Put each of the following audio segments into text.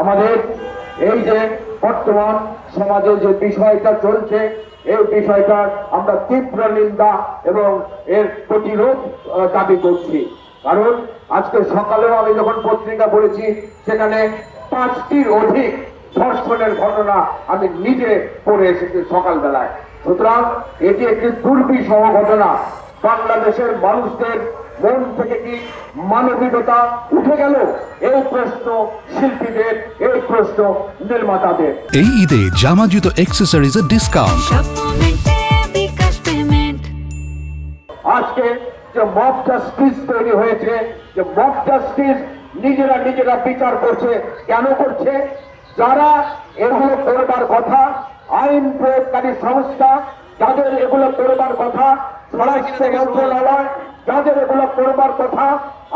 আমাদের এই যে বর্তমান সমাজে যে বিষয়টা চলছে, এই বিষয়টার আমরা তীব্র নিন্দা এবং এর প্রতিরোধ দাবি করছি। কারণ আজকে সকালেও আমি যখন পত্রিকা পড়েছি, সেখানে 5টির অধিক ধর্ষণের ঘটনা আমি নিজে পড়ে এসেছি সকালবেলায়। সুতরাং এটি একটি দুর্বিষহ ঘটনা। বাংলাদেশের মানুষদের মন থেকে কি মানবিকতা উঠে গেল? এই প্রশ্ন শিল্পীদের, এই প্রশ্ন নির্মাতাদের। এই ঈদে জামা জুতো অ্যাক্সেসরিজের ডিসকাউন্ট। আজকে যে মব জাস্টিস তৈরি হয়েছে, যে মব জাস্টিস নিজেরা বিচার করছে, কেন করছে? যারা এগুলো করবার কথা, আইন প্রয়োগকারী সংস্থা যাদের এগুলো করবার কথা, স্বরাষ্ট্র মন্ত্রণালয় যাদের এগুলো করবার কথা,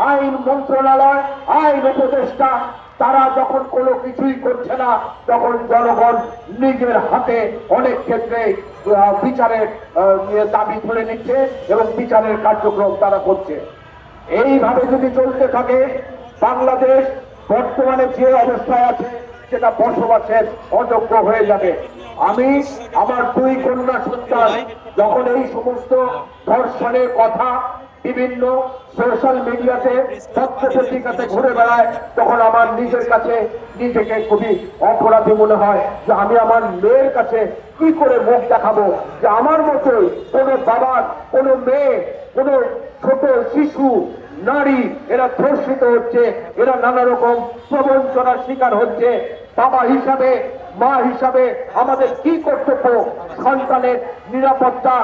আইন মন্ত্রণালয়, আইন উপদেষ্টা, তারা যখন কোনো কিছুই করছে না, তখন জনগণ নিজের হাতে অনেক ক্ষেত্রে বিচারের দাবি তুলে নিচ্ছে এবং বিচারের কার্যক্রম তারা করছে। এইভাবে যদি চলতে থাকে, বাংলাদেশ বর্তমানে যে অবস্থায় আছে সেটা বসবাসের অযোগ্য হয়ে যাবে। আমি আমার 2 কন্যা সন্তান যখন এই সমস্ত ধর্ষণের কথা বিভিন্ন সোশ্যাল মিডিয়াতে, তথ্য পত্রিকাতে ঘুরে বেড়ায়, তখন আমার নিজের কাছে নিজেকে খুবই অপরাধী মনে হয় যে আমি আমার মেয়ের কাছে কি করে মুখ দেখাবো যে আমার মতোই কোনো বাবার, কোনো মেয়ে, কোনো ছোট শিশু, নারী এরা ধর্ষিত হচ্ছে, এরা নানা রকম প্রবঞ্চনার শিকার হচ্ছে। বাবা হিসাবে, মা হিসাবে আমাদের কি কর্তব্য? সন্তানের নিরাপত্তা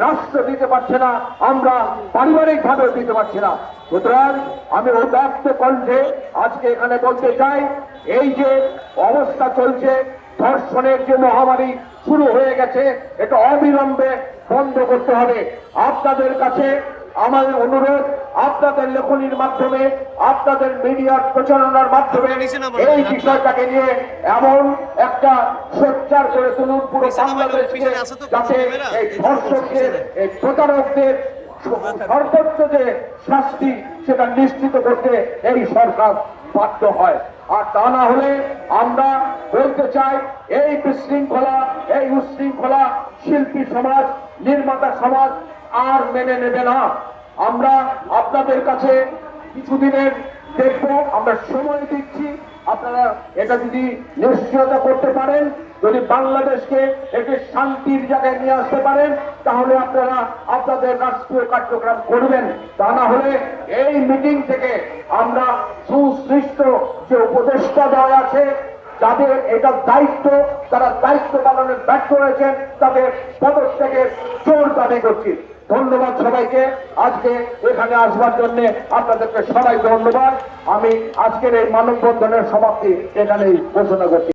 রাষ্ট্র দিতে পারছে না, আমরা পারিবারিক ভাবে দিতে পারছি না। সুতরাং আমি উদাত্ত কণ্ঠে আজকে এখানে বলতে চাই, এই যে অবস্থা চলছে, ধর্ষণের যে মহামারী শুরু হয়ে গেছে, এটা অবিলম্বে বন্ধ করতে হবে। আপনাদের কাছে আমাদের অনুরোধ, আপনাদের লেখনীর মাধ্যমে, আপনাদের মিডিয়ার প্রচারণার মাধ্যমে এই বিষয়টাকে নিয়ে এমন একটা সোচ্চার করে তুলুন পুরো বাংলাদেশকে, যাতে এই ধর্ষকদের, এই প্রতারকদের সর্বোচ্চ যে শাস্তি সেটা নিশ্চিত করতে এই সরকার বাধ্য হয়। আর তা না হলে আমরা বলতে চাই, এই বিশৃঙ্খলা, এই উশৃঙ্খলা শিল্পী সমাজ, নির্মাতা সমাজ আর মেনে নেবে না। আমরা আপনাদের কাছে কিছুদিনের দেখব, আমরা সময় দিচ্ছি। আপনারা এটা যদি নিশ্চয়তা করতে পারেন, যদি বাংলাদেশকে একটি শান্তির জায়গায় নিয়ে আসতে পারেন, তাহলে আপনারা আপনাদের রাষ্ট্রীয় কার্যক্রম করবেন। তা না হলে এই মিটিং থেকে আমরা সুসৃষ্ট যে উপদেষ্টা দল আছে, যাদের এটা দায়িত্ব, তারা দায়িত্ব পালনের ব্যর্থ হয়েছেন, তাদের পদত্যাগের জোর দাবি করছি। ধন্যবাদ সবাইকে আজকে এখানে আসবার জন্য, আপনাদেরকে সবাই ধন্যবাদ। আমি আজকের এই মানববন্ধনের সমাপ্তি এখানেই ঘোষণা করছি।